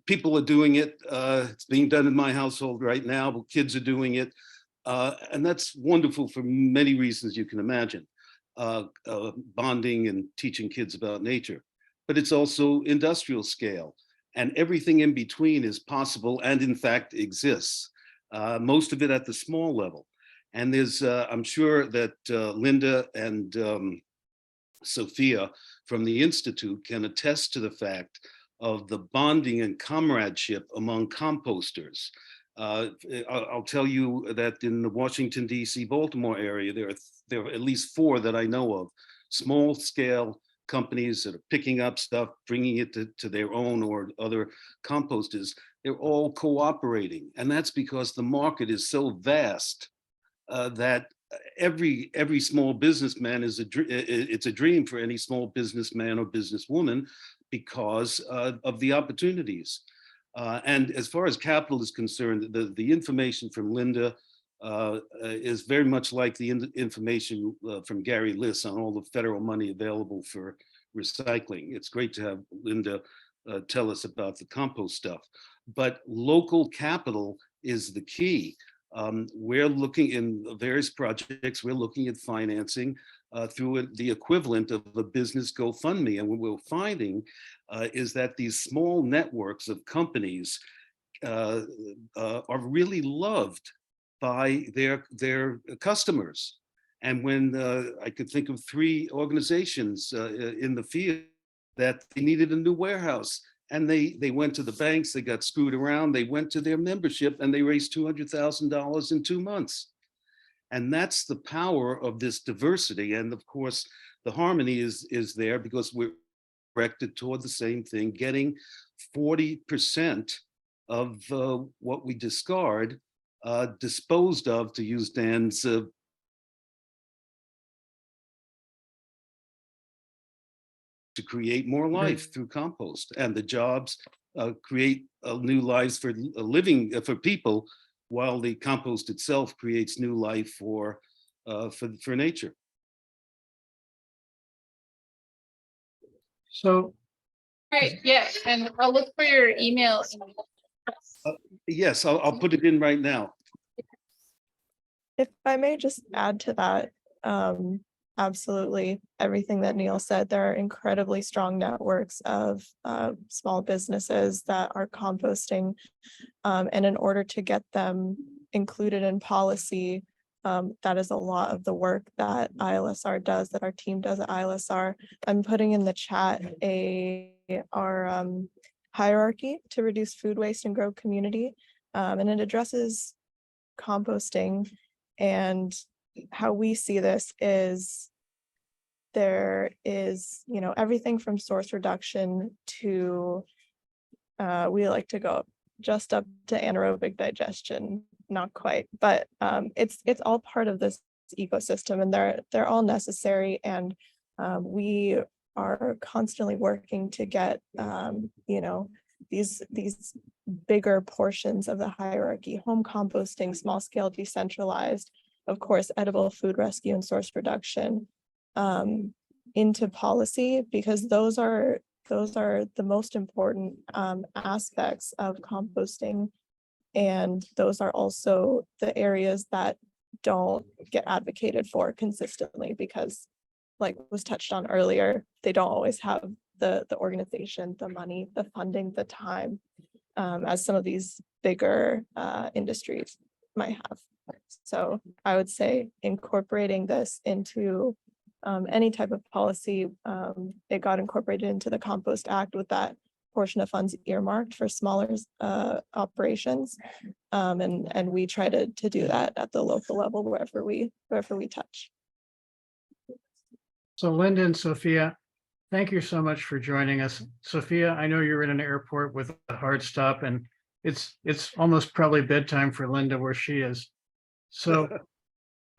People are doing it. It's being done in my household right now. Kids are doing it. And that's wonderful for many reasons you can imagine. Bonding and teaching kids about nature. But it's also industrial scale. And everything in between is possible and in fact exists. Most of it at the small level. And there's, I'm sure that Linda and Sophia from the Institute can attest to the fact of the bonding and comradeship among composters. I'll tell you that in the Washington, D.C., Baltimore area, there are at least 4 that I know of, small scale companies that are picking up stuff, bringing it to their own or other composters. They're all cooperating. And that's because the market is so vast that every small businessman it's a dream for any small businessman or businesswoman because of the opportunities. And as far as capital is concerned, the information from Linda is very much like the information from Gary Liss on all the federal money available for recycling. It's great to have Linda tell us about the compost stuff, but local capital is the key. We're looking in various projects, we're looking at financing through the equivalent of a business GoFundMe. And what we're finding is that these small networks of companies are really loved by their customers. And when I could think of 3 organizations in the field that they needed a new warehouse, and they went to the banks, they got screwed around, they went to their membership and they raised $200,000 in 2 months. And that's the power of this diversity. And of course, the harmony is there because we're directed toward the same thing, getting 40% of what we discard disposed of, to use Dan's to create more life through compost, and the jobs create new lives for living for people, while the compost itself creates new life for nature. So Great, yeah, and I'll look for your email. Yes, I'll put it in right now. If I may just add to that, absolutely everything that Neil said, there are incredibly strong networks of small businesses that are composting. And in order to get them included in policy, that is a lot of the work that ILSR does, that our team does at ILSR. I'm putting in the chat our hierarchy to reduce food waste and grow community. And it addresses composting. And how we see this is there is, everything from source reduction to, we like to go just up to anaerobic digestion, not quite, but it's all part of this ecosystem, and they're all necessary. And we are constantly working to get, these bigger portions of the hierarchy, home composting, small scale decentralized, of course, edible food rescue and source reduction, into policy, because those are the most important aspects of composting. And those are also the areas that don't get advocated for consistently, because like was touched on earlier, they don't always have the organization, the money, the funding, the time, as some of these bigger industries might have. So I would say incorporating this into any type of policy, it got incorporated into the Compost Act with that portion of funds earmarked for smaller operations. And we try to do that at the local level wherever we touch. So Linda and Sophia, thank you so much for joining us. Sophia, I know you're in an airport with a hard stop, and it's almost probably bedtime for Linda where she is. So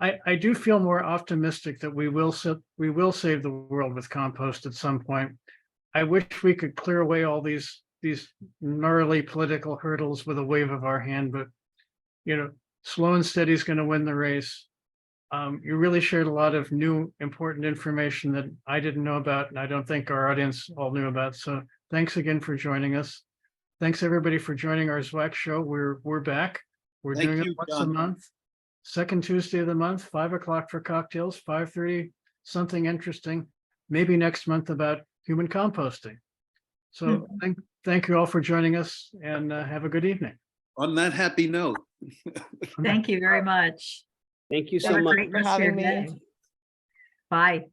I do feel more optimistic that we will save the world with compost at some point. I wish we could clear away all these gnarly political hurdles with a wave of our hand, but slow and steady is going to win the race. You really shared a lot of new important information that I didn't know about, and I don't think our audience all knew about. So thanks again for joining us. Thanks everybody for joining our ZWAC show. We're back. We're Thank doing you, it once John. a month, second Tuesday of the month, 5 o'clock for cocktails, 5:30, something interesting, maybe next month about human composting. So thank you all for joining us, and have a good evening. On that happy note. Thank you very much. Thank you so Have a much. great for rest of your having me. day. Bye.